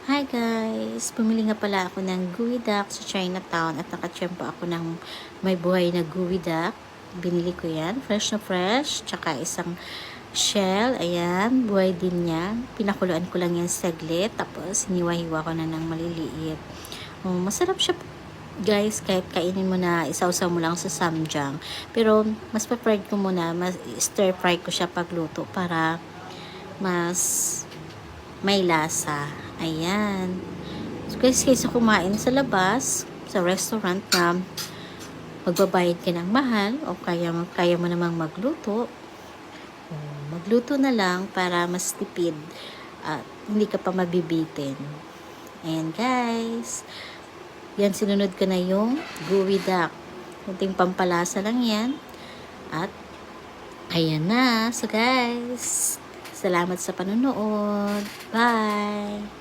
Hi guys! Bumili nga pala ako ng gooey duck sa Chinatown at nakatsyempo ako ng may buhay na gooey duck. Binili ko yan. Fresh na fresh. Tsaka isang shell. Ayan. Buhay din niya. Pinakuluan ko lang yan saglit. Tapos hiniwa-hiwa ko na ng maliliit. Masarap siya guys, kahit kainin mo na isawsaw mo lang sa samjang. Pero mas preferred ko muna, mas stir fry ko siya pagluto para mas may lasa. Ayan. So guys, kaysa kumain sa labas, sa restaurant na magbabayad ka ng mahal o kaya mo namang magluto, magluto na lang para mas tipid at hindi ka pa mabibitin. Ayan guys. Yan, sinunod ko na yung gooey duck. Kunting pampalasa lang yan. At ayan na. So guys, salamat sa panonood. Bye!